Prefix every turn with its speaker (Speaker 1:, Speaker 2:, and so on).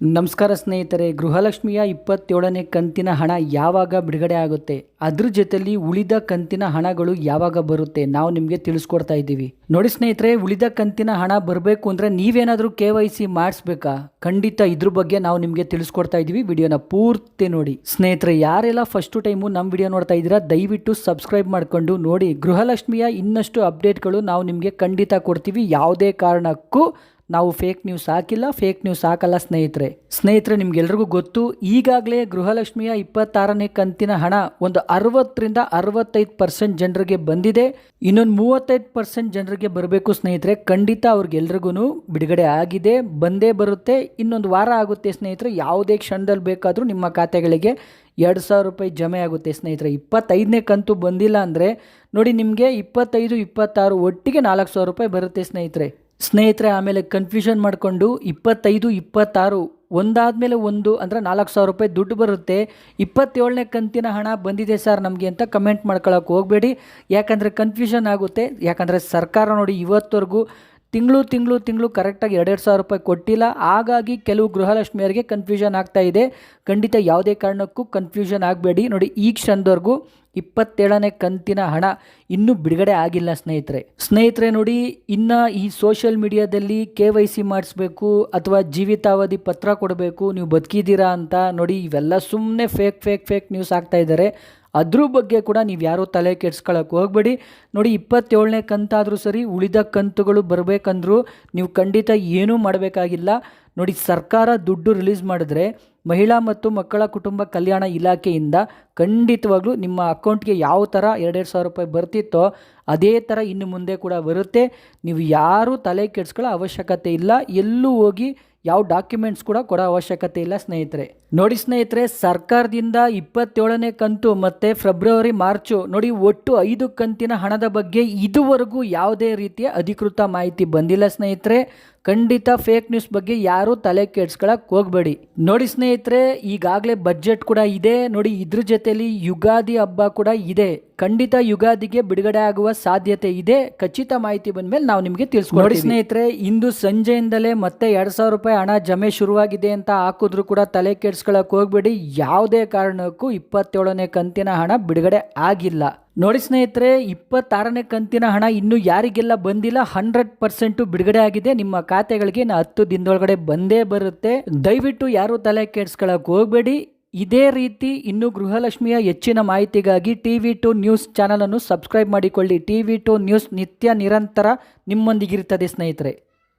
Speaker 1: ನಮಸ್ಕಾರ ಸ್ನೇಹಿತರೆ, ಗೃಹಲಕ್ಷ್ಮಿಯ 27ನೇ ಕಂತಿನ ಹಣ ಯಾವಾಗ ಬಿಡುಗಡೆ ಆಗುತ್ತೆ, ಅದ್ರ ಜೊತೆಲಿ ಉಳಿದ ಕಂತಿನ ಹಣಗಳು ಯಾವಾಗ ಬರುತ್ತೆ ನಾವು ನಿಮಗೆ ತಿಳಿಸ್ಕೊಡ್ತಾ ಇದ್ದೀವಿ. ನೋಡಿ ಸ್ನೇಹಿತರೆ, ಉಳಿದ ಕಂತಿನ ಹಣ ಬರಬೇಕು ಅಂದರೆ ನೀವೇನಾದರೂ KYC ಮಾಡಿಸ್ಬೇಕಾ? ಖಂಡಿತ ಇದ್ರ ಬಗ್ಗೆ ನಾವು ನಿಮಗೆ ತಿಳಿಸ್ಕೊಡ್ತಾ ಇದ್ದೀವಿ. ವಿಡಿಯೋನ ಪೂರ್ತಿ ನೋಡಿ. ಸ್ನೇಹಿತರೆ, ಯಾರೆಲ್ಲ ಫಸ್ಟ್ ಟೈಮು ನಮ್ಮ ವಿಡಿಯೋ ನೋಡ್ತಾ ಇದ್ದೀರಾ ದಯವಿಟ್ಟು ಸಬ್ಸ್ಕ್ರೈಬ್ ಮಾಡ್ಕೊಂಡು ನೋಡಿ. ಗೃಹಲಕ್ಷ್ಮಿಯ ಇನ್ನಷ್ಟು ಅಪ್ಡೇಟ್ಗಳು ನಾವು ನಿಮಗೆ ಖಂಡಿತ ಕೊಡ್ತೀವಿ. ಯಾವುದೇ ಕಾರಣಕ್ಕೂ ನಾವು ಫೇಕ್ ನ್ಯೂಸ್ ಹಾಕಿಲ್ಲ, ಫೇಕ್ ನ್ಯೂಸ್ ಹಾಕಲ್ಲ ಸ್ನೇಹಿತರೆ ನಿಮ್ಗೆಲ್ರಿಗೂ ಗೊತ್ತು, ಈಗಾಗಲೇ ಗೃಹಲಕ್ಷ್ಮಿಯ 26ನೇ ಕಂತಿನ ಹಣ ಒಂದು 60ರಿಂದ 65% ಜನರಿಗೆ ಬಂದಿದೆ. ಇನ್ನೊಂದು 35% ಜನರಿಗೆ ಬರಬೇಕು ಸ್ನೇಹಿತರೆ. ಖಂಡಿತ ಅವ್ರಿಗೆಲ್ರಿಗೂ ಬಿಡುಗಡೆ ಆಗಿದೆ, ಬಂದೇ ಬರುತ್ತೆ. ಇನ್ನೊಂದು ವಾರ ಆಗುತ್ತೆ ಸ್ನೇಹಿತರೆ. ಯಾವುದೇ ಕ್ಷಣದಲ್ಲಿ ಬೇಕಾದರೂ ನಿಮ್ಮ ಖಾತೆಗಳಿಗೆ 2,000 ರೂಪಾಯಿ ಜಮೆ ಆಗುತ್ತೆ ಸ್ನೇಹಿತರೆ. 25ನೇ ಕಂತು ಬಂದಿಲ್ಲ ಅಂದರೆ ನೋಡಿ, ನಿಮಗೆ 25, 26 ಒಟ್ಟಿಗೆ 4,000 ರೂಪಾಯಿ ಬರುತ್ತೆ ಸ್ನೇಹಿತರೆ. ಆಮೇಲೆ ಕನ್ಫ್ಯೂಷನ್ ಮಾಡಿಕೊಂಡು 25, 26 ಒಂದಾದಮೇಲೆ ಒಂದು ಅಂದರೆ 4,000 ರೂಪಾಯಿ ದುಡ್ಡು ಬರುತ್ತೆ. 27ನೇ ಕಂತಿನ ಹಣ ಬಂದಿದೆ ಸರ್ ನಮಗೆ ಅಂತ ಕಮೆಂಟ್ ಮಾಡ್ಕೊಳ್ಳೋಕೆ ಹೋಗಬೇಡಿ. ಯಾಕಂದರೆ ಕನ್ಫ್ಯೂಷನ್ ಆಗುತ್ತೆ. ಯಾಕಂದರೆ ಸರ್ಕಾರ ನೋಡಿ ಇವತ್ತವರೆಗೂ ತಿಂಗಳು ಕರೆಕ್ಟಾಗಿ 2,000 ರೂಪಾಯಿ ಕೊಟ್ಟಿಲ್ಲ. ಹಾಗಾಗಿ ಕೆಲವು ಗೃಹಲಕ್ಷ್ಮಿಯರಿಗೆ ಕನ್ಫ್ಯೂಷನ್ ಆಗ್ತಾ ಇದೆ. ಖಂಡಿತ ಯಾವುದೇ ಕಾರಣಕ್ಕೂ ಕನ್ಫ್ಯೂಷನ್ ಆಗಬೇಡಿ. ನೋಡಿ, ಈ ಕ್ಷಣದವರೆಗೂ 27ನೇ ಕಂತಿನ ಹಣ ಇನ್ನೂ ಬಿಡುಗಡೆ ಆಗಿಲ್ಲ ಸ್ನೇಹಿತರೆ. ನೋಡಿ, ಇನ್ನು ಈ ಸೋಷಿಯಲ್ ಮೀಡಿಯಾದಲ್ಲಿ KYC ಮಾಡಿಸ್ಬೇಕು ಅಥವಾ ಜೀವಿತಾವಧಿ ಪತ್ರ ಕೊಡಬೇಕು, ನೀವು ಬದುಕಿದ್ದೀರಾ ಅಂತ ನೋಡಿ, ಇವೆಲ್ಲ ಸುಮ್ಮನೆ ಫೇಕ್ ನ್ಯೂಸ್ ಆಗ್ತಾ ಇದ್ದಾರೆ. ಅದ್ರ ಬಗ್ಗೆ ಕೂಡ ನೀವು ಯಾರೂ ತಲೆ ಕೆಡ್ಸ್ಕೊಳ್ಳೋಕೆ ಹೋಗಬೇಡಿ. ನೋಡಿ, 27ನೇ ಕಂತಾದರೂ ಸರಿ, ಉಳಿದ ಕಂತುಗಳು ಬರಬೇಕಂದ್ರೂ ನೀವು ಖಂಡಿತ ಏನೂ ಮಾಡಬೇಕಾಗಿಲ್ಲ. ನೋಡಿ, ಸರ್ಕಾರ ದುಡ್ಡು ರಿಲೀಸ್ ಮಾಡಿದ್ರೆ ಮಹಿಳಾ ಮತ್ತು ಮಕ್ಕಳ ಕುಟುಂಬ ಕಲ್ಯಾಣ ಇಲಾಖೆಯಿಂದ ಖಂಡಿತವಾಗ್ಲೂ ನಿಮ್ಮ ಅಕೌಂಟ್ಗೆ ಯಾವ ಥರ 2,000 ರೂಪಾಯಿ ಬರ್ತಿತ್ತೋ ಅದೇ ಥರ ಇನ್ನು ಮುಂದೆ ಕೂಡ ಬರುತ್ತೆ. ನೀವು ಯಾರೂ ತಲೆ ಕೆಡ್ಸ್ಕೊಳ್ಳೋ ಅವಶ್ಯಕತೆ ಇಲ್ಲ. ಎಲ್ಲೂ ಹೋಗಿ ಯಾವ ಡಾಕ್ಯುಮೆಂಟ್ಸ್ ಕೂಡ ಕೊಡೋ ಅವಶ್ಯಕತೆ ಇಲ್ಲ ನೋಡಿ ಸ್ನೇಹಿತರೆ, ಸರ್ಕಾರದಿಂದ 27ನೇ ಕಂತು ಮತ್ತು ಫೆಬ್ರವರಿ, ಮಾರ್ಚು ನೋಡಿ ಒಟ್ಟು 5 ಕಂತಿನ ಹಣದ ಬಗ್ಗೆ ಇದುವರೆಗೂ ಯಾವುದೇ ರೀತಿಯ ಅಧಿಕೃತ ಮಾಹಿತಿ ಬಂದಿಲ್ಲ ಸ್ನೇಹಿತರೆ. ಖಂಡಿತ ಫೇಕ್ ನ್ಯೂಸ್ ಬಗ್ಗೆ ಯಾರೂ ತಲೆ ಕೆಡ್ಸ್ಕೊಳ್ಳೋಕೆ ಹೋಗಬೇಡಿ. ನೋಡಿ ಸ್ನೇಹಿತರೆ, ಈಗಾಗಲೇ ಬಜೆಟ್ ಕೂಡ ಇದೆ. ನೋಡಿ, ಇದ್ರ ಜೊತೆಲಿ ಯುಗಾದಿ ಹಬ್ಬ ಕೂಡ ಇದೆ. ಖಂಡಿತ ಯುಗಾದಿಗೆ ಬಿಡುಗಡೆ ಆಗುವ ಸಾಧ್ಯತೆ ಇದೆ. ಖಚಿತ ಮಾಹಿತಿ ಬಂದ ಮೇಲೆ ನಾವು ನಿಮಗೆ ತಿಳಿಸ್ಕೊಡ್ತೀವಿ. ನೋಡಿ ಸ್ನೇಹಿತರೆ, ಇಂದು ಸಂಜೆಯಿಂದಲೇ ಮತ್ತೆ 2,000 ರೂಪಾಯಿ ಹಣ ಜಮೆ ಶುರುವಾಗಿದೆ ಅಂತ ಹಾಕಿದ್ರು ಕೂಡ ತಲೆ ಕೆಡ್ಸ್ಕೊಳ್ಳೋಕೆ ಹೋಗಬೇಡಿ. ಯಾವುದೇ ಕಾರಣಕ್ಕೂ 27ನೇ ಕಂತಿನ ಹಣ ಬಿಡುಗಡೆ ಆಗಿಲ್ಲ. ನೋಡಿ ಸ್ನೇಹಿತರೆ, 26ನೇ ಕಂತಿನ ಹಣ ಇನ್ನೂ ಯಾರಿಗೆಲ್ಲ ಬಂದಿಲ್ಲ 100% ಬಿಡುಗಡೆ ಆಗಿದೆ. ನಿಮ್ಮ ಖಾತೆಗಳಿಗೆ 10 ದಿನದೊಳಗಡೆ ಬಂದೇ ಬರುತ್ತೆ. ದಯವಿಟ್ಟು ಯಾರೂ ತಲೆ ಕೆಡ್ಸ್ಕೊಳ್ಳೋಕೆ ಹೋಗಬೇಡಿ. ಇದೇ ರೀತಿ ಇನ್ನೂ ಗೃಹಲಕ್ಷ್ಮಿಯ ಹೆಚ್ಚಿನ ಮಾಹಿತಿಗಾಗಿ TV2 ನ್ಯೂಸ್ ಚಾನಲನ್ನು ಸಬ್ಸ್ಕ್ರೈಬ್ ಮಾಡಿಕೊಳ್ಳಿ. TV2 ನ್ಯೂಸ್ ನಿತ್ಯ ನಿರಂತರ ನಿಮ್ಮೊಂದಿಗಿರುತ್ತದೆ ಸ್ನೇಹಿತರೆ.